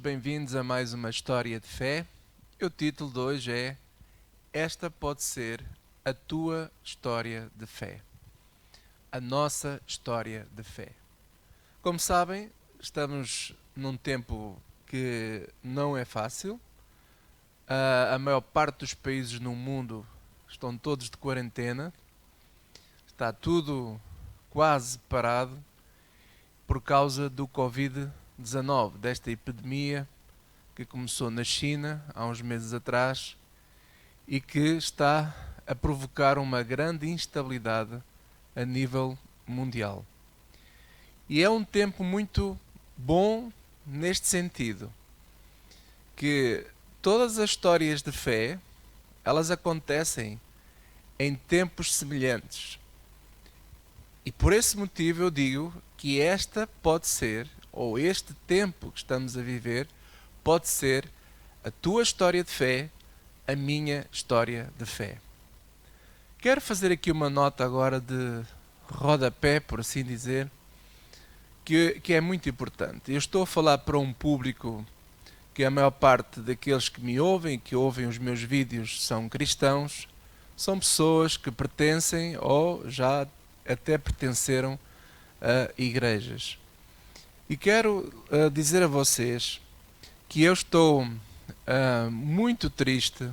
Bem-vindos a mais uma história de fé. O título de hoje é Esta pode ser a tua história de fé. A nossa história de fé. Como sabem, estamos num tempo que não é fácil. A maior parte dos países no mundo estão todos de quarentena. Está tudo quase parado por causa do Covid-19, desta epidemia que começou na China há uns meses atrás e que está a provocar uma grande instabilidade a nível mundial. E é um tempo muito bom neste sentido, que todas as histórias de fé, elas acontecem em tempos semelhantes. E por esse motivo eu digo que esta pode ser, ou este tempo que estamos a viver, pode ser a tua história de fé, a minha história de fé. Quero fazer aqui uma nota agora de rodapé, por assim dizer, que é muito importante. Eu estou a falar para um público que a maior parte daqueles que me ouvem, que ouvem os meus vídeos, são cristãos, são pessoas que pertencem ou já até pertenceram a igrejas. E quero dizer a vocês que eu estou muito triste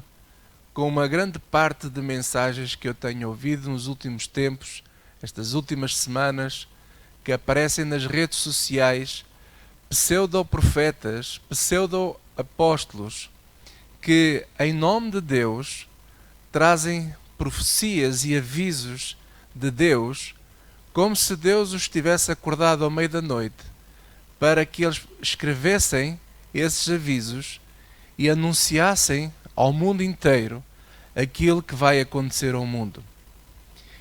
com uma grande parte de mensagens que eu tenho ouvido nos últimos tempos, estas últimas semanas, que aparecem nas redes sociais, pseudo-profetas, pseudo-apóstolos, que, em nome de Deus, trazem profecias e avisos de Deus, como se Deus os tivesse acordado ao meio da noite, para que eles escrevessem esses avisos e anunciassem ao mundo inteiro aquilo que vai acontecer ao mundo.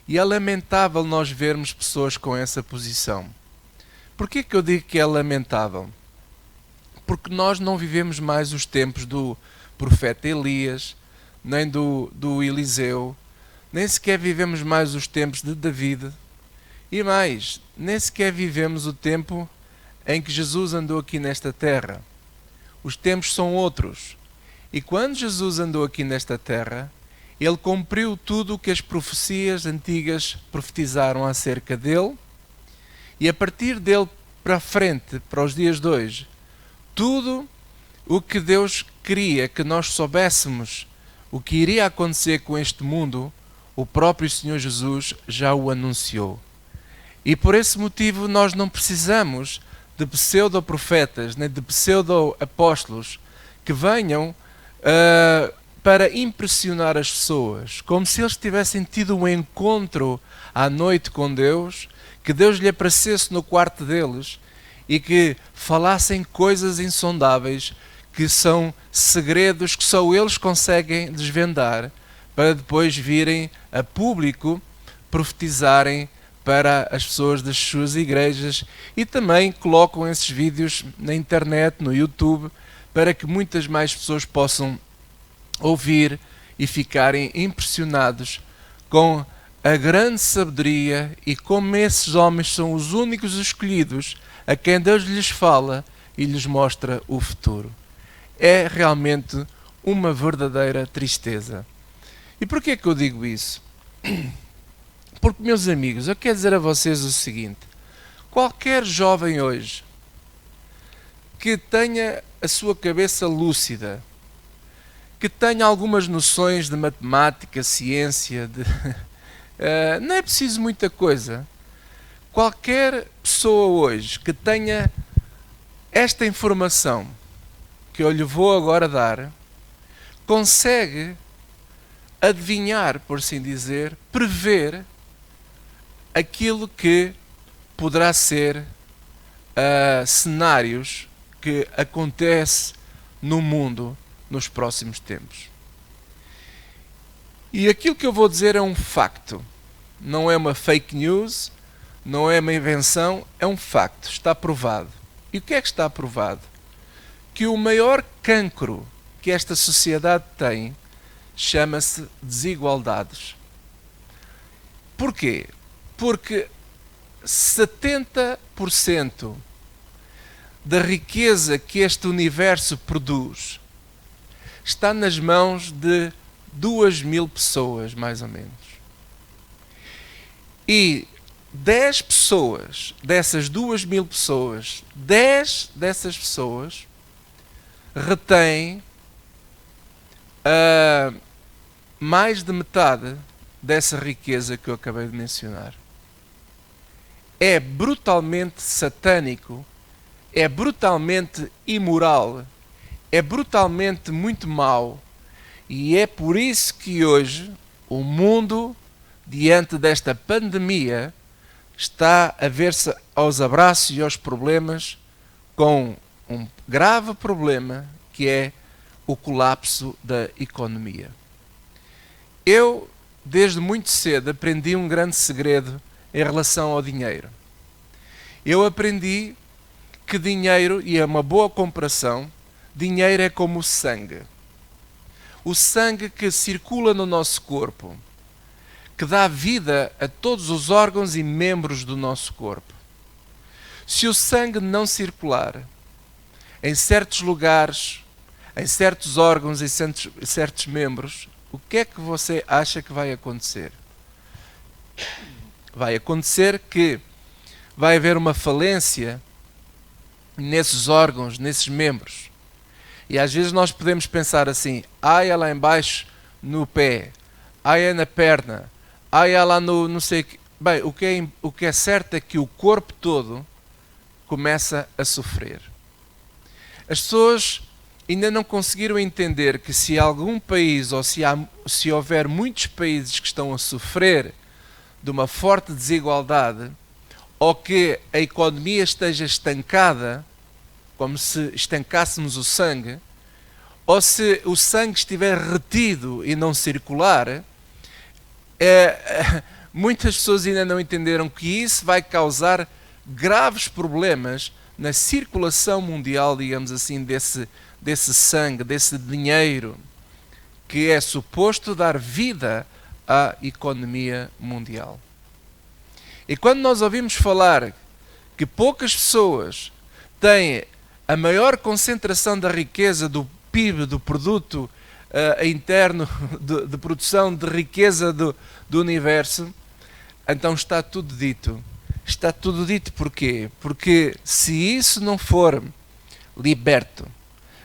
E é lamentável nós vermos pessoas com essa posição. Porquê que eu digo que é lamentável? Porque nós não vivemos mais os tempos do profeta Elias, nem do Eliseu, nem sequer vivemos mais os tempos de David, e mais, nem sequer vivemos o tempo em que Jesus andou aqui nesta terra. Os tempos são outros. E quando Jesus andou aqui nesta terra, ele cumpriu tudo o que as profecias antigas profetizaram acerca dele, e a partir dele para frente, para os dias de hoje, tudo o que Deus queria que nós soubéssemos, o que iria acontecer com este mundo, o próprio Senhor Jesus já o anunciou. E por esse motivo nós não precisamos de pseudo-profetas, nem de pseudo-apóstolos que venham para impressionar as pessoas, como se eles tivessem tido um encontro à noite com Deus, que Deus lhe aparecesse no quarto deles e que falassem coisas insondáveis, que são segredos que só eles conseguem desvendar, para depois virem a público profetizarem para as pessoas das suas igrejas, e também colocam esses vídeos na internet, no YouTube, para que muitas mais pessoas possam ouvir e ficarem impressionados com a grande sabedoria e como esses homens são os únicos escolhidos a quem Deus lhes fala e lhes mostra o futuro. É realmente uma verdadeira tristeza. E porquê é que eu digo isso? Porque, meus amigos, eu quero dizer a vocês o seguinte: qualquer jovem hoje que tenha a sua cabeça lúcida, que tenha algumas noções de matemática, ciência, não é preciso muita coisa. Qualquer pessoa hoje que tenha esta informação que eu lhe vou agora dar, consegue adivinhar, por assim dizer, prever aquilo que poderá ser cenários que acontece no mundo nos próximos tempos. E aquilo que eu vou dizer é um facto. Não é uma fake news, não é uma invenção, é um facto, está provado. E o que é que está provado? Que o maior cancro que esta sociedade tem chama-se desigualdades. Porquê? Porque 70% da riqueza que este universo produz está nas mãos de 2.000 pessoas, mais ou menos. E 10 pessoas, dessas 2.000 pessoas, 10 dessas pessoas retêm mais de metade dessa riqueza que eu acabei de mencionar. É brutalmente satânico, é brutalmente imoral, é brutalmente muito mau, e é por isso que hoje o mundo, diante desta pandemia, está a ver-se aos abraços e aos problemas com um grave problema que é o colapso da economia. Eu, desde muito cedo, aprendi um grande segredo em relação ao dinheiro. Eu aprendi que dinheiro, e é uma boa comparação, dinheiro é como o sangue. O sangue que circula no nosso corpo, que dá vida a todos os órgãos e membros do nosso corpo. Se o sangue não circular em certos lugares, em certos órgãos e certos membros, o que é que você acha que vai acontecer? Vai acontecer que vai haver uma falência nesses órgãos, nesses membros. E às vezes nós podemos pensar assim, é lá embaixo no pé, é na perna, é lá no não sei o que. Bem, o que é certo é que o corpo todo começa a sofrer. As pessoas ainda não conseguiram entender que se algum país, ou se houver muitos países que estão a sofrer de uma forte desigualdade, ou que a economia esteja estancada, como se estancássemos o sangue, ou se o sangue estiver retido e não circular, muitas pessoas ainda não entenderam que isso vai causar graves problemas na circulação mundial, digamos assim, desse sangue, desse dinheiro, que é suposto dar vida à economia mundial. E quando nós ouvimos falar que poucas pessoas têm a maior concentração da riqueza do PIB, do produto interno de produção de riqueza do universo, então está tudo dito. Está tudo dito porquê? Porque se isso não for liberto,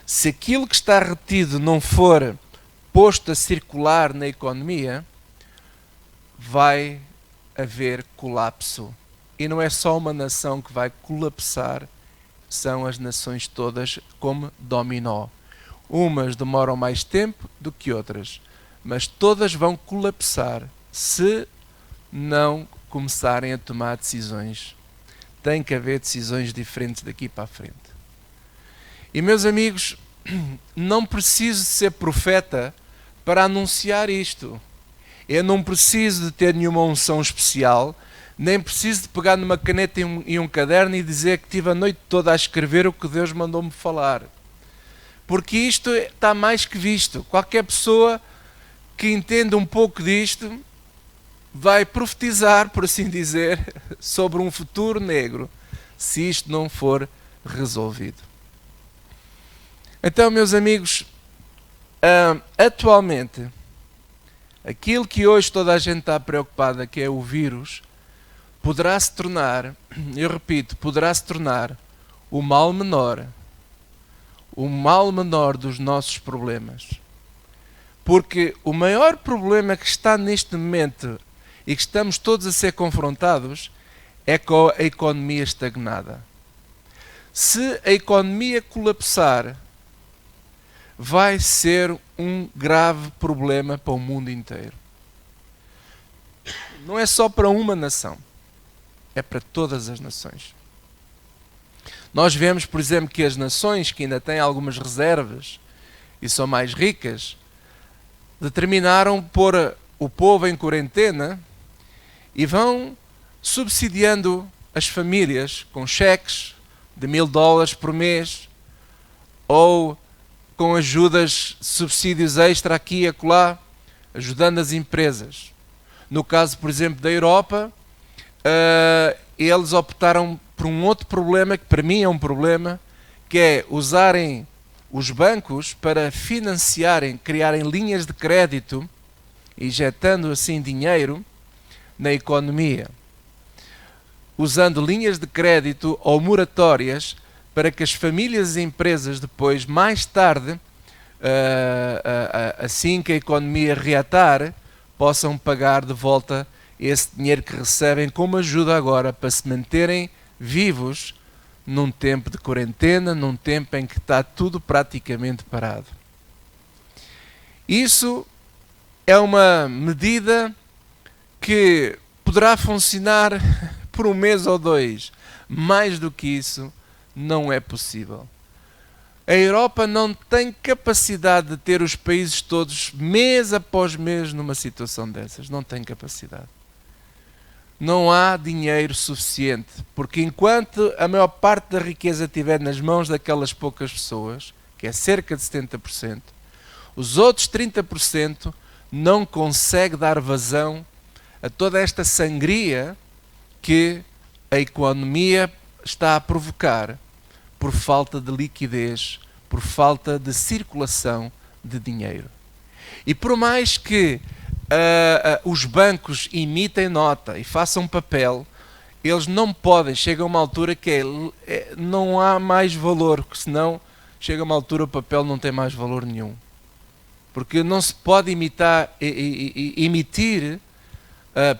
se aquilo que está retido não for posto a circular na economia, vai haver colapso. E não é só uma nação que vai colapsar, são as nações todas como dominó. Umas demoram mais tempo do que outras, mas todas vão colapsar se não começarem a tomar decisões. Tem que haver decisões diferentes daqui para a frente. E meus amigos, não preciso de ser profeta para anunciar isto. Eu não preciso de ter nenhuma unção especial, nem preciso de pegar numa caneta e um caderno e dizer que tive a noite toda a escrever o que Deus mandou-me falar. Porque isto está mais que visto. Qualquer pessoa que entenda um pouco disto vai profetizar, por assim dizer, sobre um futuro negro, se isto não for resolvido. Então, meus amigos, atualmente, aquilo que hoje toda a gente está preocupada, que é o vírus, poderá se tornar, eu repito, poderá se tornar o mal menor dos nossos problemas. Porque o maior problema que está neste momento e que estamos todos a ser confrontados é com a economia estagnada. Se a economia colapsar, vai ser um grave problema para o mundo inteiro. Não é só para uma nação, é para todas as nações. Nós vemos, por exemplo, que as nações que ainda têm algumas reservas e são mais ricas, determinaram pôr o povo em quarentena e vão subsidiando as famílias com cheques de $1.000 por mês ou com ajudas, subsídios extra aqui e acolá, ajudando as empresas. No caso, por exemplo, da Europa, eles optaram por um outro problema, que para mim é um problema, que é usarem os bancos para financiarem, criarem linhas de crédito, injetando assim dinheiro na economia, usando linhas de crédito ou moratórias para que as famílias e empresas depois, mais tarde, assim que a economia reatar, possam pagar de volta esse dinheiro que recebem como ajuda agora para se manterem vivos num tempo de quarentena, num tempo em que está tudo praticamente parado. Isso é uma medida que poderá funcionar por um mês ou dois. Mais do que isso, não é possível. A Europa não tem capacidade de ter os países todos, mês após mês, numa situação dessas. Não tem capacidade. Não há dinheiro suficiente, porque enquanto a maior parte da riqueza estiver nas mãos daquelas poucas pessoas, que é cerca de 70%, os outros 30% não conseguem dar vazão a toda esta sangria que a economia está a provocar por falta de liquidez, por falta de circulação de dinheiro. E por mais que os bancos emitem nota e façam papel, eles não podem, chega a uma altura que não há mais valor, senão chega a uma altura o papel não tem mais valor nenhum. Porque não se pode emitir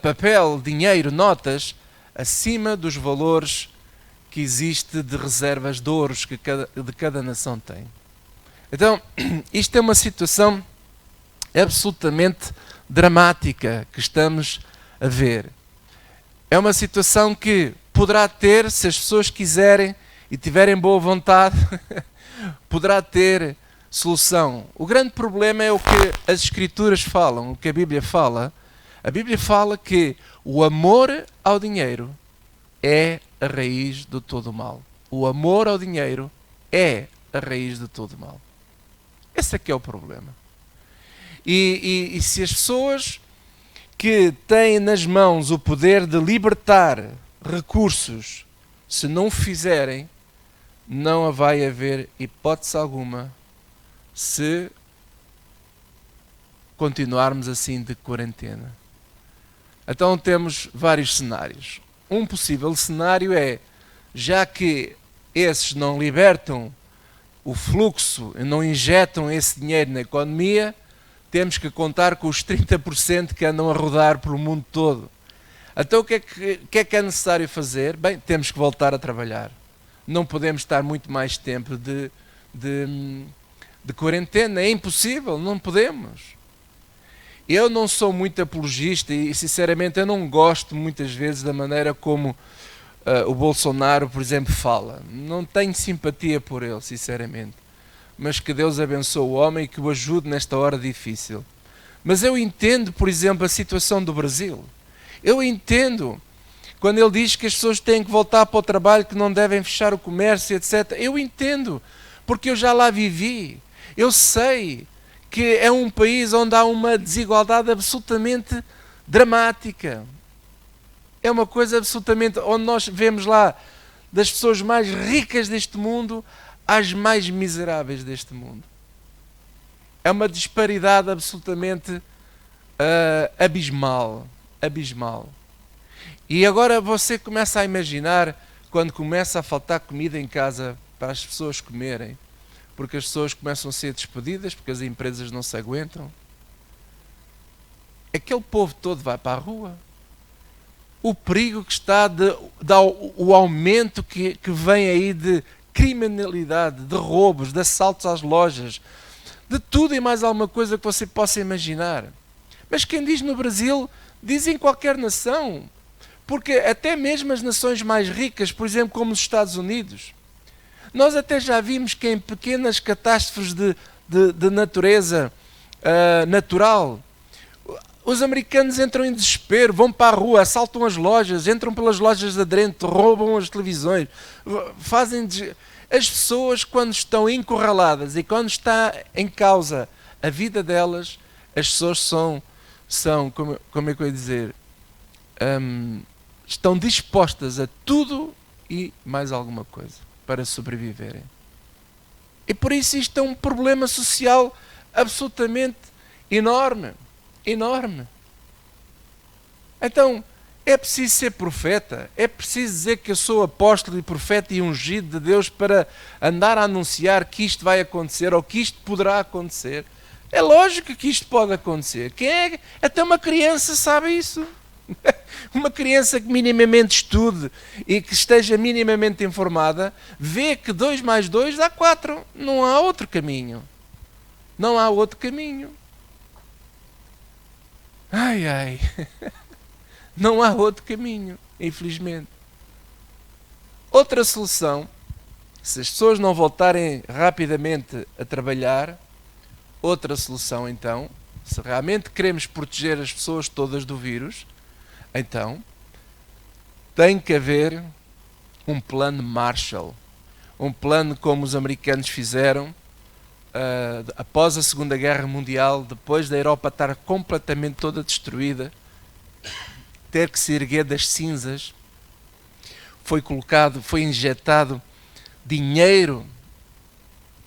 papel, dinheiro, notas, acima dos valores que existe de reservas de ouros que de cada nação tem. Então, isto é uma situação absolutamente dramática que estamos a ver. É uma situação que poderá ter, se as pessoas quiserem e tiverem boa vontade, poderá ter solução. O grande problema é o que as Escrituras falam, o que a Bíblia fala. A Bíblia fala que o amor ao dinheiro é a raiz de todo o mal. O amor ao dinheiro é a raiz de todo o mal. Esse é que é o problema. E se as pessoas que têm nas mãos o poder de libertar recursos, se não o fizerem, não vai haver hipótese alguma se continuarmos assim de quarentena. Então temos vários cenários. Um possível cenário é, já que esses não libertam o fluxo e não injetam esse dinheiro na economia, temos que contar com os 30% que andam a rodar pelo mundo todo. Então o que é necessário fazer? Bem, temos que voltar a trabalhar. Não podemos estar muito mais tempo de quarentena. É impossível, não podemos. Eu não sou muito apologista e, sinceramente, eu não gosto muitas vezes da maneira como o Bolsonaro, por exemplo, fala. Não tenho simpatia por ele, sinceramente. Mas que Deus abençoe o homem e que o ajude nesta hora difícil. Mas eu entendo, por exemplo, a situação do Brasil. Eu entendo quando ele diz que as pessoas têm que voltar para o trabalho, que não devem fechar o comércio, etc. Eu entendo, porque eu já lá vivi. Eu sei que é um país onde há uma desigualdade absolutamente dramática. É uma coisa absolutamente... onde nós vemos lá das pessoas mais ricas deste mundo às mais miseráveis deste mundo. É uma disparidade absolutamente abismal. Abismal. E agora você começa a imaginar quando começa a faltar comida em casa para as pessoas comerem, porque as pessoas começam a ser despedidas, porque as empresas não se aguentam. Aquele povo todo vai para a rua. O perigo que está o aumento que vem aí de criminalidade, de roubos, de assaltos às lojas, de tudo e mais alguma coisa que você possa imaginar. Mas quem diz no Brasil, diz em qualquer nação. Porque até mesmo as nações mais ricas, por exemplo, como os Estados Unidos, nós até já vimos que em pequenas catástrofes de natureza natural, os americanos entram em desespero, vão para a rua, assaltam as lojas, entram pelas lojas de adentro, roubam as televisões, fazem... As pessoas, quando estão encurraladas e quando está em causa a vida delas, as pessoas são como é que eu ia dizer, estão dispostas a tudo e mais alguma coisa para sobreviverem. E por isso isto é um problema social absolutamente enorme. Enorme. Então, é preciso ser profeta, é preciso dizer que eu sou apóstolo e profeta e ungido de Deus para andar a anunciar que isto vai acontecer ou que isto poderá acontecer. É lógico que isto pode acontecer. Quem é? Até uma criança sabe isso. Uma criança que minimamente estude e que esteja minimamente informada, vê que 2 mais 2 dá 4. Não há outro caminho. Não há outro caminho. Ai, ai. Não há outro caminho, infelizmente. Outra solução, se as pessoas não voltarem rapidamente a trabalhar, outra solução então, se realmente queremos proteger as pessoas todas do vírus, então tem que haver um plano Marshall. Um plano como os americanos fizeram após a Segunda Guerra Mundial, depois da Europa estar completamente toda destruída, ter que se erguer das cinzas, foi injetado dinheiro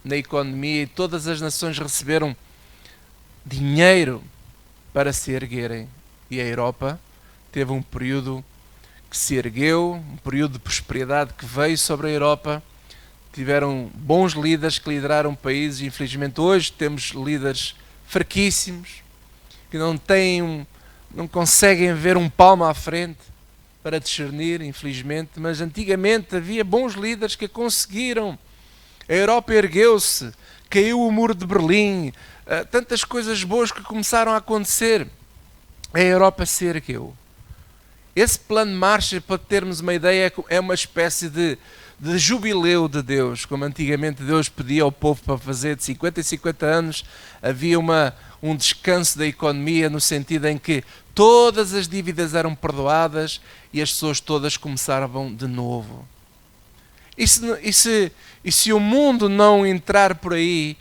na economia e todas as nações receberam dinheiro para se erguerem. E a Europa teve um período que se ergueu, um período de prosperidade que veio sobre a Europa. Tiveram bons líderes que lideraram países. Infelizmente hoje temos líderes fraquíssimos que não conseguem ver um palmo à frente para discernir, infelizmente, mas antigamente havia bons líderes que conseguiram. A Europa ergueu-se, caiu o muro de Berlim, tantas coisas boas que começaram a acontecer. A Europa se ergueu. Esse plano Marshall, para termos uma ideia, é uma espécie de jubileu de Deus, como antigamente Deus pedia ao povo para fazer de 50 em 50 anos, havia um descanso da economia no sentido em que todas as dívidas eram perdoadas e as pessoas todas começavam de novo. E se o mundo não entrar por aí,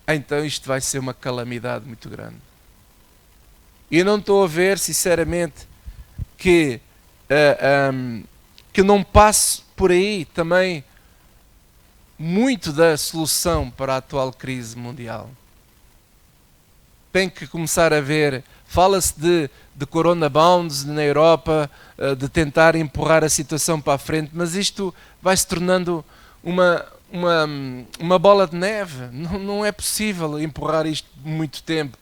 então isto vai ser uma calamidade muito grande. E eu não estou a ver, sinceramente, que não passe por aí também muito da solução para a atual crise mundial. Tem que começar a ver, fala-se de corona bonds na Europa, de tentar empurrar a situação para a frente, mas isto vai se tornando uma bola de neve. Não é possível empurrar isto muito tempo.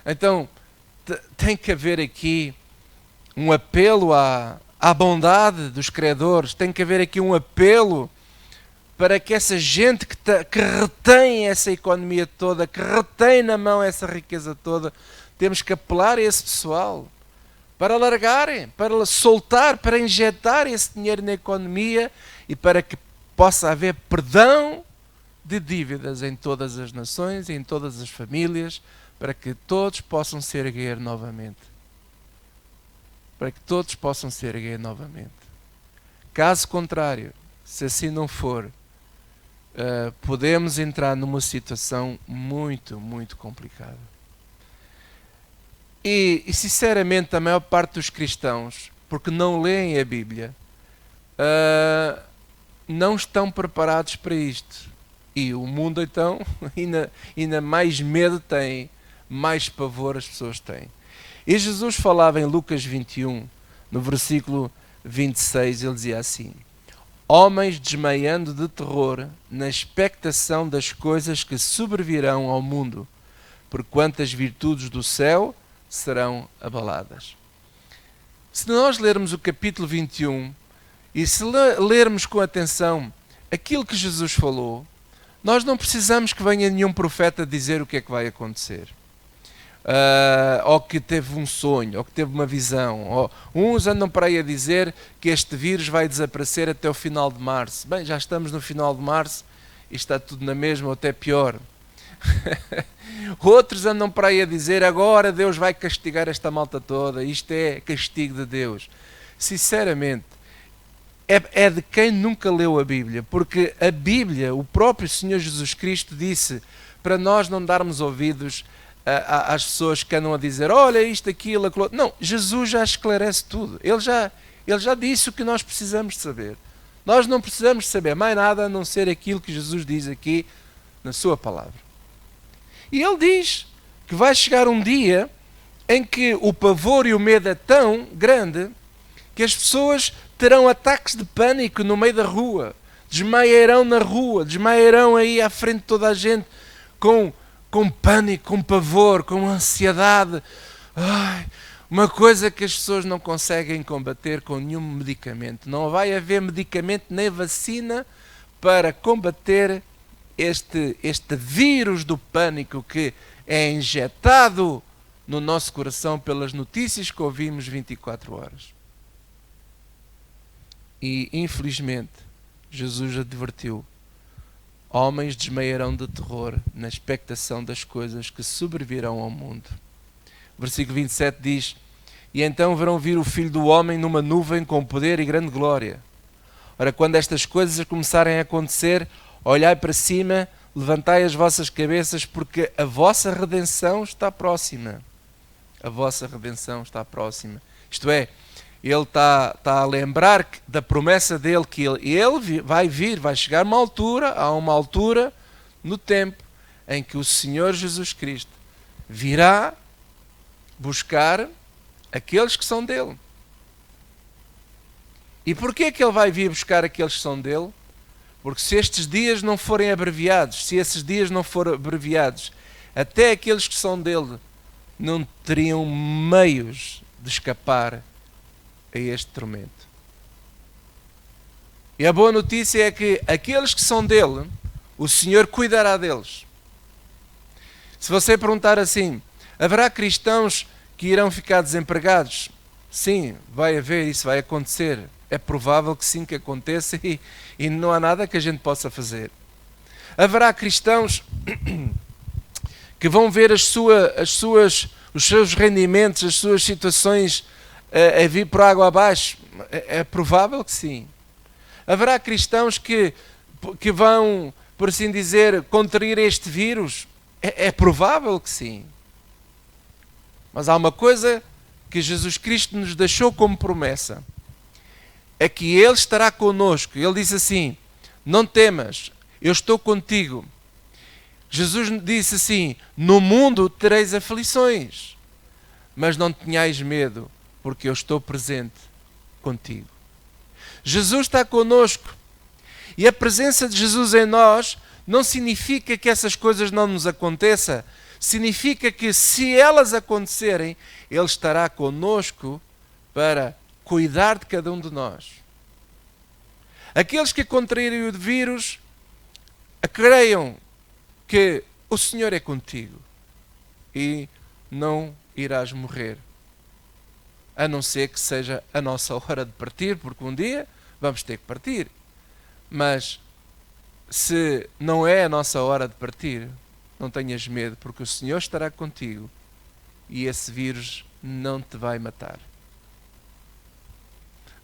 Então tem que haver aqui um apelo à bondade dos credores, tem que haver aqui um apelo para que essa gente que retém essa economia toda, que retém na mão essa riqueza toda, temos que apelar a esse pessoal para largarem, para soltar, para injetar esse dinheiro na economia e para que possa haver perdão de dívidas em todas as nações e em todas as famílias, para que todos possam se erguer novamente. Para que todos possam se erguer novamente. Caso contrário, se assim não for, podemos entrar numa situação muito, muito complicada. E sinceramente a maior parte dos cristãos, porque não leem a Bíblia, não estão preparados para isto. E o mundo então ainda mais medo tem, mais pavor as pessoas têm. E Jesus falava em Lucas 21, no versículo 26, ele dizia assim: homens desmaiando de terror na expectação das coisas que sobrevirão ao mundo, porquanto as virtudes do céu serão abaladas. Se nós lermos o capítulo 21 e se lermos com atenção aquilo que Jesus falou, nós não precisamos que venha nenhum profeta dizer o que é que vai acontecer. Ou que teve um sonho, ou que teve uma visão. Uns andam para aí a dizer que este vírus vai desaparecer até o final de março. Bem, já estamos no final de março e está tudo na mesma ou até pior. Outros andam para aí a dizer agora Deus vai castigar esta malta toda, isto é castigo de Deus. Sinceramente, é de quem nunca leu a Bíblia, porque a Bíblia, o próprio Senhor Jesus Cristo disse para nós não darmos ouvidos às pessoas que andam a dizer olha isto, aquilo, aquilo. Não, Jesus já esclarece tudo. Ele já disse o que nós precisamos de saber. Nós não precisamos saber mais nada a não ser aquilo que Jesus diz aqui na sua palavra. E ele diz que vai chegar um dia em que o pavor e o medo é tão grande que as pessoas terão ataques de pânico no meio da rua, desmaiarão na rua, desmaiarão aí à frente de toda a gente com pânico, com pavor, com ansiedade. Uma coisa que as pessoas não conseguem combater com nenhum medicamento. Não vai haver medicamento nem vacina para combater este vírus do pânico que é injetado no nosso coração pelas notícias que ouvimos 24 horas. E, infelizmente, Jesus advertiu: homens desmaiarão de terror na expectação das coisas que sobrevirão ao mundo. Versículo 27 diz: e então verão vir o Filho do Homem numa nuvem com poder e grande glória. Ora, quando estas coisas começarem a acontecer, olhai para cima, levantai as vossas cabeças, porque a vossa redenção está próxima. A vossa redenção está próxima. Isto é, ele está a lembrar da promessa dele, que ele vai vir, vai chegar há uma altura no tempo em que o Senhor Jesus Cristo virá buscar aqueles que são dele. E porquê que ele vai vir buscar aqueles que são dele? Porque se estes dias não forem abreviados, se esses dias não forem abreviados, até aqueles que são dele não teriam meios de escapar a este tormento. E a boa notícia é que aqueles que são dele, o Senhor cuidará deles. Se você perguntar assim, haverá cristãos que irão ficar desempregados? Sim, vai haver, isso vai acontecer. É provável que sim, que aconteça e não há nada que a gente possa fazer. Haverá cristãos que vão ver os seus rendimentos, as suas situações a vir por água abaixo? É provável que sim. Haverá cristãos que vão, por assim dizer, contrair este vírus? É provável que sim. Mas há uma coisa que Jesus Cristo nos deixou como promessa. É que Ele estará connosco. Ele diz assim: não temas, eu estou contigo. Jesus disse assim: no mundo tereis aflições, mas não tenhais medo, porque eu estou presente contigo. Jesus está connosco. E a presença de Jesus em nós não significa que essas coisas não nos aconteçam. Significa que se elas acontecerem, Ele estará connosco para cuidar de cada um de nós. Aqueles que contraírem o vírus, creiam que o Senhor é contigo e não irás morrer. A não ser que seja a nossa hora de partir, porque um dia vamos ter que partir. Mas se não é a nossa hora de partir, não tenhas medo, porque o Senhor estará contigo e esse vírus não te vai matar.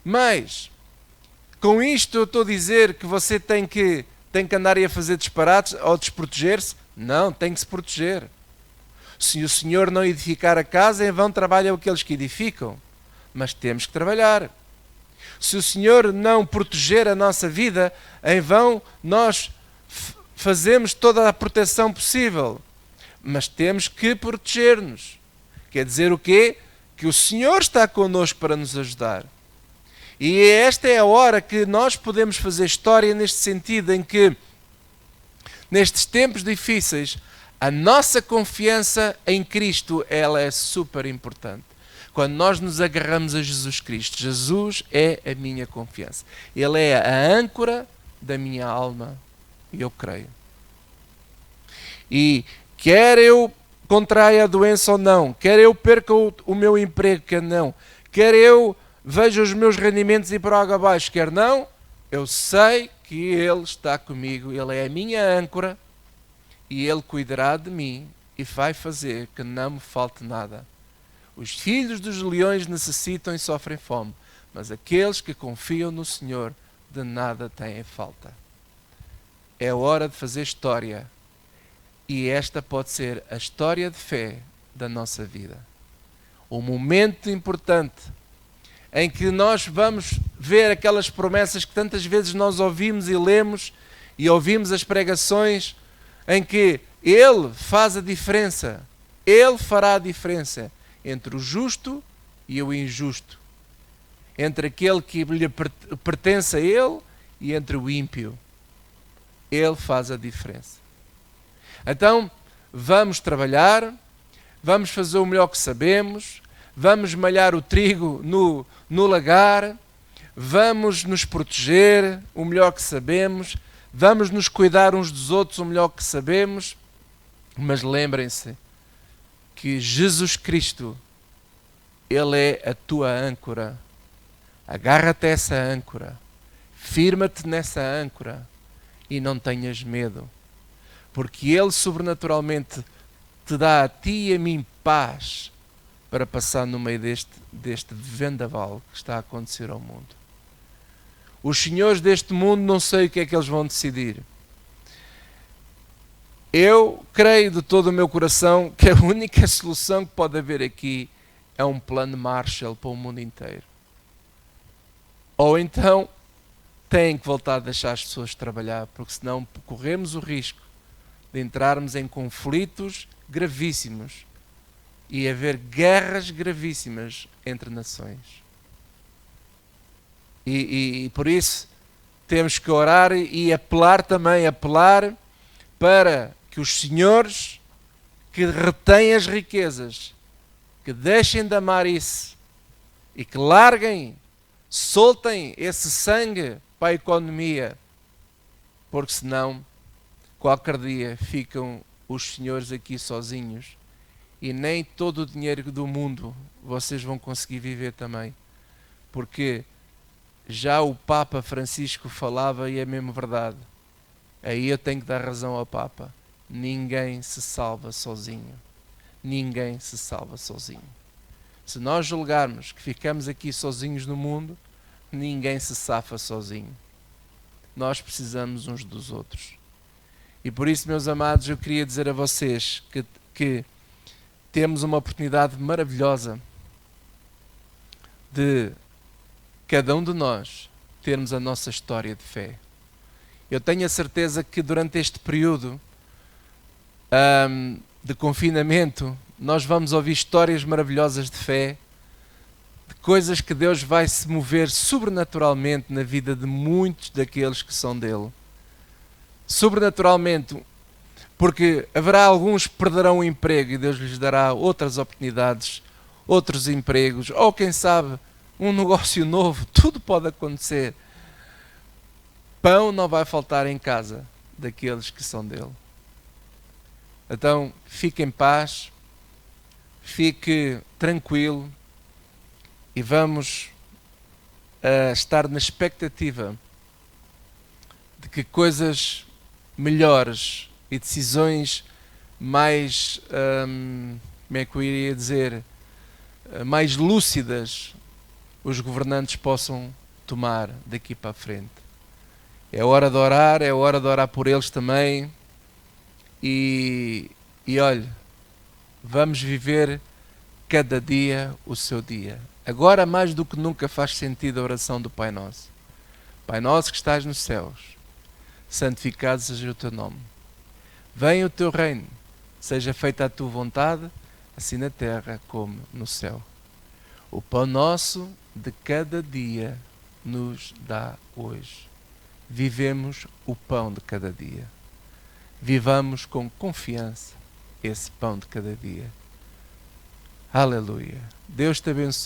Mas, com isto eu estou a dizer que você tem que andar aí a fazer disparates ou desproteger-se? Não, tem que se proteger. Se o Senhor não edificar a casa, em vão trabalham aqueles que edificam. Mas temos que trabalhar. Se o Senhor não proteger a nossa vida, em vão nós fazemos toda a proteção possível. Mas temos que proteger-nos. Quer dizer o quê? Que o Senhor está connosco para nos ajudar. E esta é a hora que nós podemos fazer história neste sentido, em que, nestes tempos difíceis, a nossa confiança em Cristo, ela é super importante. Quando nós nos agarramos a Jesus Cristo, Jesus é a minha confiança. Ele é a âncora da minha alma. E eu creio. E quer eu contraia a doença ou não, quer eu perca o meu emprego, quer não, quer eu veja os meus rendimentos ir para água abaixo, quer não, eu sei que Ele está comigo, Ele é a minha âncora e Ele cuidará de mim e vai fazer que não me falte nada. Os filhos dos leões necessitam e sofrem fome, mas aqueles que confiam no Senhor de nada têm falta. É hora de fazer história e esta pode ser a história de fé da nossa vida. O momento importante em que nós vamos ver aquelas promessas que tantas vezes nós ouvimos e lemos e ouvimos as pregações em que Ele faz a diferença. Ele fará a diferença entre o justo e o injusto, entre aquele que lhe pertence a Ele e entre o ímpio. Ele faz a diferença. Então, vamos trabalhar, vamos fazer o melhor que sabemos, vamos malhar o trigo no lagar, vamos nos proteger o melhor que sabemos, vamos nos cuidar uns dos outros o melhor que sabemos, mas lembrem-se que Jesus Cristo, Ele é a tua âncora. Agarra-te a essa âncora, firma-te nessa âncora e não tenhas medo, porque Ele sobrenaturalmente te dá a ti e a mim paz para passar no meio deste vendaval que está a acontecer ao mundo. Os senhores deste mundo, não sei o que é que eles vão decidir. Eu creio de todo o meu coração que a única solução que pode haver aqui é um plano Marshall para o mundo inteiro. Ou então têm que voltar a deixar as pessoas trabalhar, porque senão corremos o risco de entrarmos em conflitos gravíssimos e haver guerras gravíssimas entre nações. E por isso temos que orar e apelar para que os senhores que retêm as riquezas, que deixem de amar isso e que larguem, soltem esse sangue para a economia, porque senão qualquer dia ficam os senhores aqui sozinhos e nem todo o dinheiro do mundo vocês vão conseguir viver também, porque já o Papa Francisco falava e é mesmo verdade. Aí eu tenho que dar razão ao Papa. Ninguém se salva sozinho. Ninguém se salva sozinho. Se nós julgarmos que ficamos aqui sozinhos no mundo, ninguém se safa sozinho. Nós precisamos uns dos outros. E por isso, meus amados, eu queria dizer a vocês que temos uma oportunidade maravilhosa de cada um de nós termos a nossa história de fé. Eu tenho a certeza que durante este período de confinamento nós vamos ouvir histórias maravilhosas de fé, de coisas que Deus vai se mover sobrenaturalmente na vida de muitos daqueles que são dele. Sobrenaturalmente, porque haverá alguns que perderão o emprego e Deus lhes dará outras oportunidades, outros empregos, ou quem sabe um negócio novo. Tudo pode acontecer. Pão não vai faltar em casa daqueles que são dele. Então, fique em paz, fique tranquilo e vamos estar na expectativa de que coisas melhores e decisões mais, como é que eu iria dizer, mais lúcidas os governantes possam tomar daqui para a frente. É hora de orar por eles também. E olhe, vamos viver cada dia o seu dia. Agora mais do que nunca faz sentido a oração do Pai Nosso. Pai Nosso que estás nos céus, santificado seja o teu nome. Venha o teu reino, seja feita a tua vontade, assim na terra como no céu. O pão nosso de cada dia nos dá hoje. Vivemos o pão de cada dia. Vivamos com confiança esse pão de cada dia. Aleluia. Deus te abençoe.